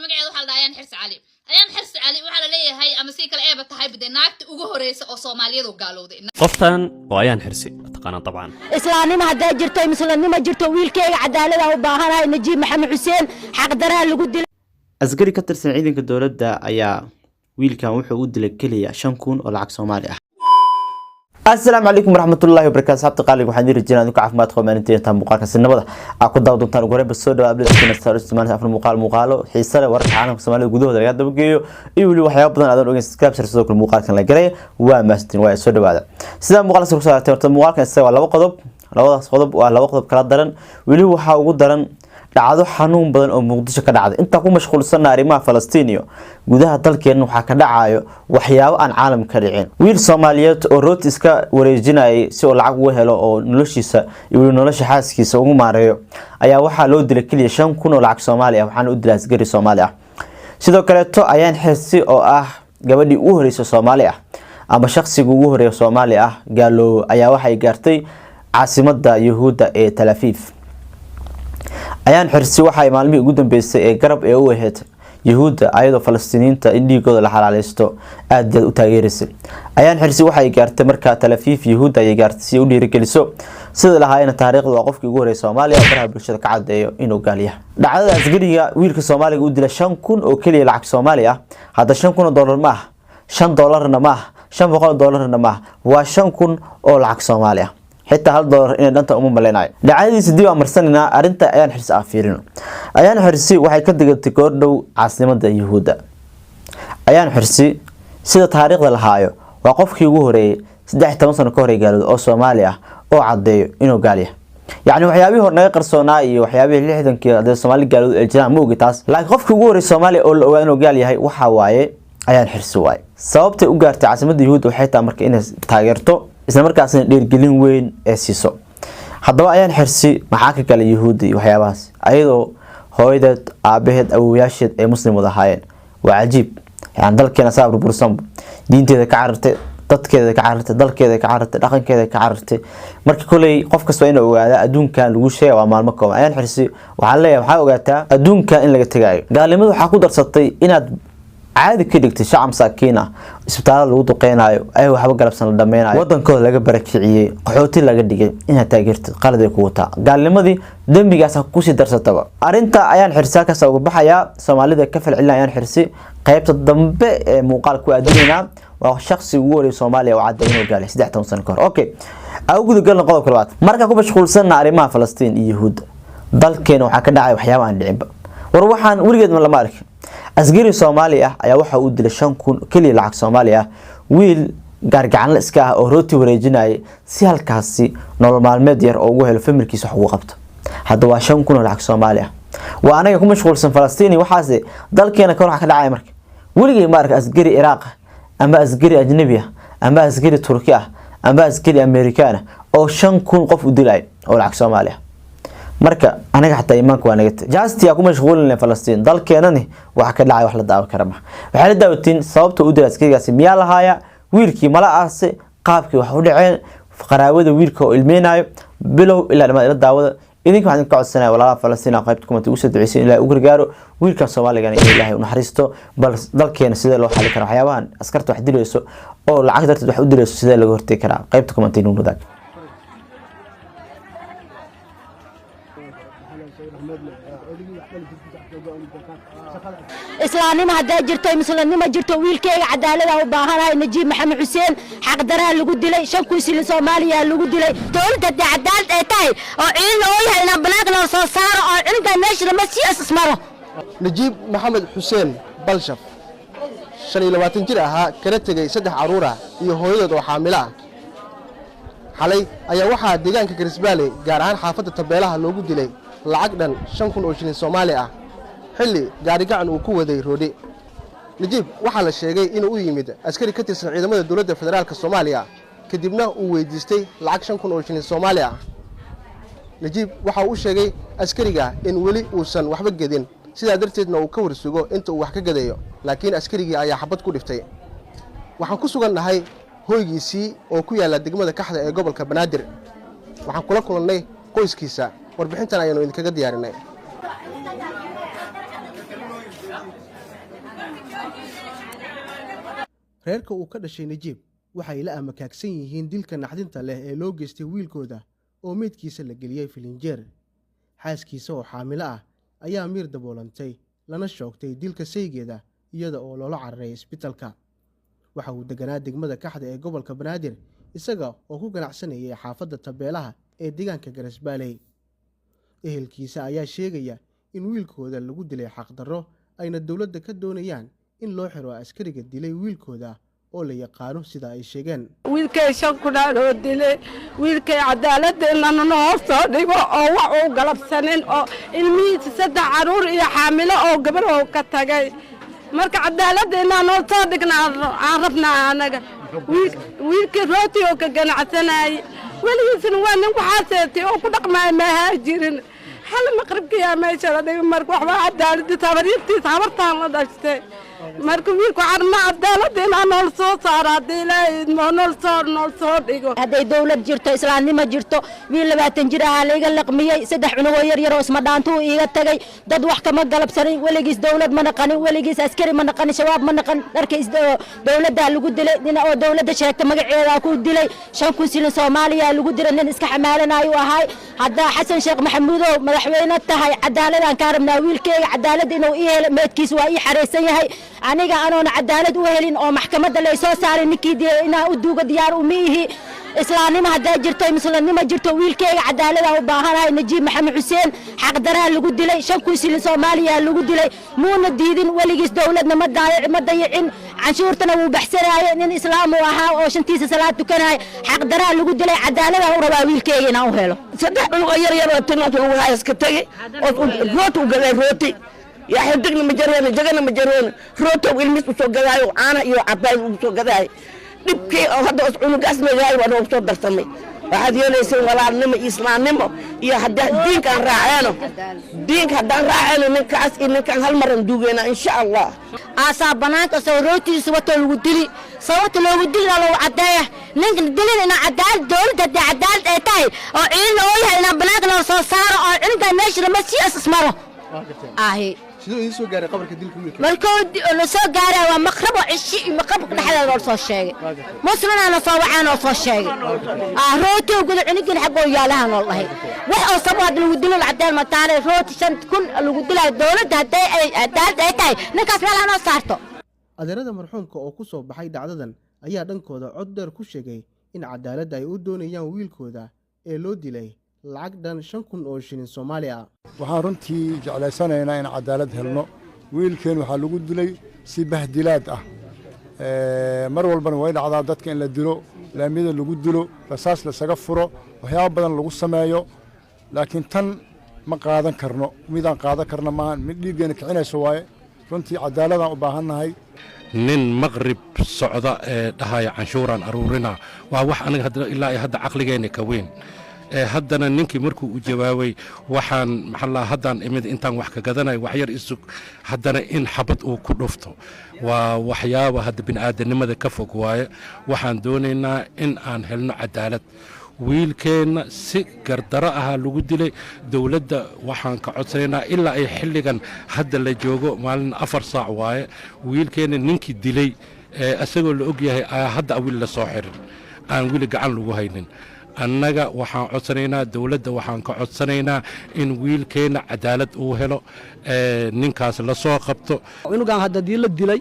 magaceedu waxa la dhahaa ayaan xirsi cali waxa la leeyahay ama si kale eeba tahay bide naagta ugu horeysa oo Soomaaliyeed oo gaalowday qoftan waa ayaan xirsi taqaan طبعا islaanima haday jirto muslimnimo jirto wiilkayga cadaalad ah u baahanahay Najiib Maxamed Xuseen xaq daraa lagu dilay askari ka tirsan ciidanka dawladda ayaa wiilkan wuxuu u dilay kaliya 5,000 oo lacag Soomaali ah السلام عليكم ورحمة الله وبركاته صاحبتي قالك waxaan diri jirnaa ku caafimaad qoomaantii inta muuqaalka sinabada ku daawaduntaan ugu horeyn soo dhawaad abdul star isticmaal afar muuqaalo xiiso leh wararka caalamka Soomaaliya gudahooda laga daba geeyo iyo wali waxyaabo badan aad ogeyn subscribe sidoo kale muuqaalkan la galay waa maastin waa soo dhawaada sida muuqaalka soo saartay muuqaalkan isaga laba qodob waa laba qodob kala daran wali waxa ugu daran dhacdo xanuun badan oo Muqdisho ka dhacday inta ku mashquulsan arrimaha Falastiiniyo gudaha dalkeena waxa ka dhacayo waxyaabo aan caalamka ka dhicin wiil Soomaaliyeed oo root iska wareejinay si uu lacag u helo oo noloshiisa iyo nolosha xaaskiisa ugu maareeyo ayaa waxa loo dilay kaliya 5,000 oo lacag Soomaali ah waxaana u dilay askari Soomaali ah sidoo kale to ayaan xirsi oo ah gabadhii ugu horeysay Soomaali ah ama shakhsiga ugu horeeyay Soomaali ah gaalo ayaa waxay gaartay caasimadda Yahuuda ee Tel Aviv ayaan xirsi waxay maalmihii ugu dambeysay ee garab ee u ahayd Yahuuda ayadoo Falastiiniinta indhigooda la xalaaleysto aad u taageerisay ayaan xirsi waxay gaartay marka Tel Aviv Yahuuda ay gaartay si uu dhiirigeliso sida lahaayna taariikhda waa qofkii ugu horeeyay Soomaaliya oo baraha bulshada ka cadeeyo inuu gaaliyahay dhacdada asgariga wiilka Soomaaliga u dilay 5,000 oo kaliya lacag Soomaali ah hada $5,000 ma aha $5 ma aha $500 ma aha waa 5,000 oo lacag Soomaali ah حتى $1 إن أنت أمم مليناي دعادي سديو أمرسننا أرنتا أيان حرس عفيرين أيان حرسي وحي كدقل تكوردو عاصمة يهودا أيان حرسي سيدة تاريخ الهايو وقف كيوهوري سدح تمسن كوري قالوا أو سوماليا أو عديو إنو قاليه يعني وحيابي هو ناقر صناعي وحيابي اللي حدن كي الصومالي قالوا الجناح موجي تاس لكن قف كيوهوري سومالي أو إنو قاليه هاي وحواي أيان حرسي واي sababtay u gaartay caasimadda Yahuud waxay taa markay inay taageerto isla markaasna dhiirgelin weyn ee siiso haddaba ayaan xirsi maxaa ka kale Yahuudi waxyaabahaas ayadoo hooyadeed aabaheed awoowayaasheed ee muslim wada ahaayeen waa cajiib yani dalkeena saabur bursan diinteeda ka carartay dadkeeda ka carartay dalkeeda ka carartay dhaqankeeda ka carartay markii kulay qof kasta inuu ogaado adduunkan lagu sheegay waa maalmo kooban ayaan xirsi waxaan leeyahay waxa ogaataa adduunkan in laga tagaayo gaalnimadu waxa ku darsatay inaad عادي كدقت شعب مساكين اسبتال لو دقينايو اي waxba galabsan la dhameeyay wadankooda laga barakiciyay qaxooti laga dhigay in taageerto qalad ku wata gaalnimadii dambigaas ku sii darsataba arinta ayaan xirsaa ka soo baxaya Soomaalida ka falcelinayaan xirsi qaybta dambe ee muuqaalku aadinayna waa shakhsi ugu horeeyay Soomaaliya oo cadeeyay inuu gaalay 13 sano kahor okay awgeed galna qodobka labaad marka ku mashquulsan arrimaha Falastiin iyo Yahuud dalkeena waxa ka dhacay waxyaabo aan dhicin war waxaan warigeed ma la arkin asgari Soomaali ah ayaa waxa uu dilay 5,000 kaliya lacag Soomaali ah wiil gaargacan la iska ah oo rooti wareejinay si halkaasi nolol maalmeed yar oo ugu helo familkiisa wax ugu qabto hadda waa 5,000 lacag Soomaali ah waa anaga ku mashquulsan Falastiini waxaas dalkeena ka wax ka dhacay markii waligii ma arka asgari Iraaq ama asgari ajnabi ah ama asgari Turki ah ama asgari Amerikaan oo 5,000 qof u dilay oo lacag Soomaali ah marka anaga xataa iimaanku waa naga jaasti ku mashquulin Falastiin dalkeenani waxa ka dhacay wax la daawo karama waxa la daawatin sababta u dilay askarigaasi miyaa lahaaya wiilkii mala aase qaabkii wax u dhaceen qaraawada wiilka oo ilmeenayo bilow ilaa dhamaad daawada idinka waxaan ka codsanaa walaalaha Falastiin qaybta kuma ugu soo duceysay ilaa ugu gargaaro wiilka Soomaaliga in Ilaahay u naxariisto bal dalkeena sidee loo xalin karaa waxyaabahan askarta wax dilayso oo lacag darteed wax u dilayso sidee laga hortagi karaa qaybta kuma inuu wadaag islaanima haday jirto muslimnimo jirto wiilkayga cadaalad ah u baahanahay Najiib Maxamed Xuseen xaq daraa lagu dilay 5,000 Soomaaliya lagu dilay dawladda cadaalad ay tahay oo ciidan oo yahay banaanka soo saaro oo inta meesha ma sii ismaro Najiib Maxamed Xuseen Balshaf 25 jir ahaa kana tagay 3 caruur ah iyo hooyadood oo xaamil ah xalay ayaa waxa deegaanka Garisbaale gaar ahaan xaafadda Tabeelaha loogu dilay lacag dhan 5,000 oo shilin Soomaali ah xilli gaari gacan uu ku waday roodi Najiib waxa la sheegay inuu u yimid askari ka tirsan ciidamada dawladda federaalka Soomaaliya kadibna uu weydiistay lacag 5,000 oo shilin Soomaali ah Najiib waxa uu sheegay askariga in wali uusan waxba gadin sida darteedna uu ka warsugo inta uu wax ka gadayo laakiin askarigii ayaa xabad ku dhiftay waxaan ku sugannahay hoygiisii oo ku yaala degmada Kaxda ee gobolka Banaadir waxaan kula kulannay qoyskiisa warbixintan ayanu idinkaga diyaarinay reerka uu ka dhashay najiib waxay la amakaagsan yihiin dilka naxdinta leh ee loo geystay wiilkooda oo meydkiisa la geliyey filinjeer xaaskiisa oo xaamilo ah ayaa miir daboolantay lana shoogtay dilka saygeeda iyada oo loola cararay isbitalka waxa uu deganaa degmada kaxda ee gobolka banaadir isaga oo ku ganacsanayay xaafadda tabeelaha ee deegaanka garasbaaley ehelkiisa ayaa sheegaya in wiilkooda lagu dilay xaqdarro ayna dowladda ka doonayaan in loo xiro askariga dilay wiilkooda oo la yaqaano sida ay sheegeen wiilkay 5 kunaan oo dilay wiilkay cadaaladeenna hoos soo dhigo oo wax uu galabsanin oo ilmihiisa 3 caruur iyo xaamilo oo gabar oo ka tagay marka cadaaladeenna noo soo dhignaa aan rabnaa anaga wiilkii rooti oo ka ganacsanay waligiisna waa nin waxaaseetay oo ku dhaqmay ma haajirin hal maqribkiya meesha la dhigay marka waxba cadaaladii tabariyadtiisa habartaan la dhashtay marka wiilku carma cadaaladeenna nool soo saara haddii ilaahay nool soo dhigo hadday dowlad jirto islaamnimo jirto wiil 20 jir ah la iga laqmiyey 3 cunug oo yar oo isma dhaantuu iiga tagay dad wax kama galabsanin weligiis dowlad ma naqanin weligiis askari ma naqanin shabaab ma naqan dharkiis dowladda lagu dilay nin oo dowladda sheegtay magaceeda ku dilay 5 kun shilin Soomaaliya lagu diray nin iska xamaalanayo ahay hadda Xasan Sheekh Maxamuud oo madaxweyne tahay cadaaladaan ka rabnaa wiilkeyga cadaalad inuu ii helo meedkiis waa ii xareysan yahay aniga anoon cadaalad u helin oo maxkamadda la soo saaray ninkii inaa u duuga diyaar u miihi islaamnimo hadaa jirto muslimnimo jirto wiilkeyga cadaalad u baahanahay najiib maxamed xuseen xaq daraa lagu dilay 5 kun shilin Soomaaliya lagu dilay muuna diidin waligiis dowladna ma dayicin canshuurtana wuu baxsanaayo nin islaam u ahaa oo shantiisa salaad tukanay xaq daraa lagu dilay cadaalad u rabaa wiilkeyga inaa u helo 3 cunug oo yar oo tinad oo waxa iska tagay oo rooti u galay rooti يا حدقنا مجرونه جقنا مجرونه روتو والمس وسو غداي وعانا iyo cabaay وسو غداي dibkii oo hadda cunug asma yahay waa soo darsamay waxaad yeelaysaa walaalnimo islaamnimo iyo hadda diinkan raacayno diinka hadaan raacayno ninkaas ninkan hal maran duugeena insha Allah aasaa banaanka soo rootiisa wato lagu dili sababta loogu dilay loo cadeeyo ninkan dilin ina dowladda cadaalad ay tahay oo ciidan oo yahay ina banaanka loo soo saaro oo ciidanka meesha ma siyaasas maro ahi sidoo in soo gaaray qabarka dilka wiilka markoo la soo gaaray waa maqrabo cishi maqrab dhaxda loo soo sheegay muslimana soo waxaan oo soo sheegay rooti ugu cunugin xaq oo yaalahan wallahi wax oo sabab lagu dilo cadaalad ma taanay rooti 5 kun lagu dilay dowladda haday ay cadaalad ay tahay ninkaas meel aan saarto adeerada marxuumka oo ku soo baxay dhacdadan ayaa dhankooda cod dheer ku sheegay in cadaalad ay u doonayaan wiilkooda ee loo dilay lacag dhan 5 kun oo shilin Soomaaliya waxaan runtii jeclaysanaynaa in cadaalad helno wiilkeen waxa lagu dilay si bahdilaad ah mar walbana way dhacdaa dadka in la dilo laamiyada lagu dilo rasaas la saga furo waxyaabo badan lagu sameeyo laakiin tan ma qaadan karno midaan qaadan karna maahan mid dhiigeena kicinayso waaye runtii cadaaladaan u baahannahay nin maqrib socda ee dhahaya canshuuraan aruurina waa wax aniga ilaa hadda caqligeena ka weyn haddana ninkii markuu u jawaabay waxaan maxaa haddaan imid intaan wax ka gadanay wax yar isug haddana in xabad uu ku dhufto waa waxyaabo hadda bini'aadanimada ka fog waaye waxaan doonaynaa in aan helno cadaalad wiilkeenna si gardaro ahaa lagu dilay dowladda waxaan ka codsanaynaa ilaa ay xilligan hadda la joogo maalin 4 saac waaye wiilkeenna ninkii dilay isagoo la og yahay hadda wiil la soo xirin aan wili gacan lagu haynin annaga waxaan codsanaynaa dowladda waxaan ka codsanaynaa in wiilkeenna cadaalad uu helo ninkaas la soo qabto cunugan hadda dii la dilay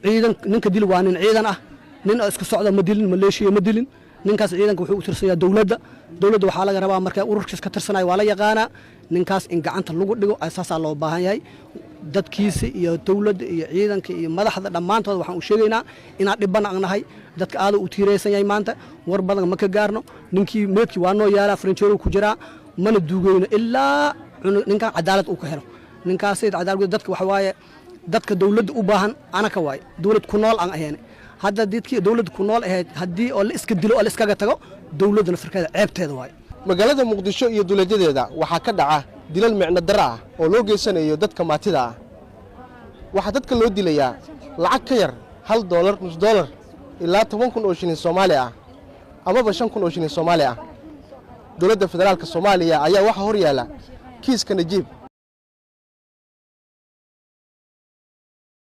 ciidan ninka dil waa nin ciidan ah nin isku socda ma dilin maleeshiya ma dilin ninkaas ciidanka wuxuu u tirsanyaa dowladda waxaa laga rabaa markay ururkiis ka tirsanayo waa la yaqaanaa ninkaas in gacanta lagu dhigo asaasaa loo baahan yahay dadkiisa iyo dowladda iyo ciidanka iyo madaxda dhammaantood waxaan u sheegaynaa inaan dhibban aan nahay dadka aad u tiireysan yahay maanta war badan ma ka gaarno ninkii meedkii waa noo yaalaa faranjeero ku jiraa mana duugeyno ilaa ninkan cadaalad uu ka helo ninkaas cadaalad dadka waxa waaye dadka dowladda u baahan anaka waaye dowlad ku nool aan ahayn hadda dadkii dowladda ku nool ahayd haddii oo la iska dilo oo la iskaga tago dowladdana firkeeda ceebteeda waaye magaalada muqdisho iyo duleedyadeeda waxaa ka dhaca dilal micno darro ah oo loo geysanayo dadka maatida ah waxaa dadka loo dilayaa lacag ka yar $1 nus dollar ilaa 10 kun oo shilin Soomaali ah amaba 5 kun oo shilin Soomaali ah dowladda federaalka Soomaaliya ayaa waxa hor yaala kiiska Najiib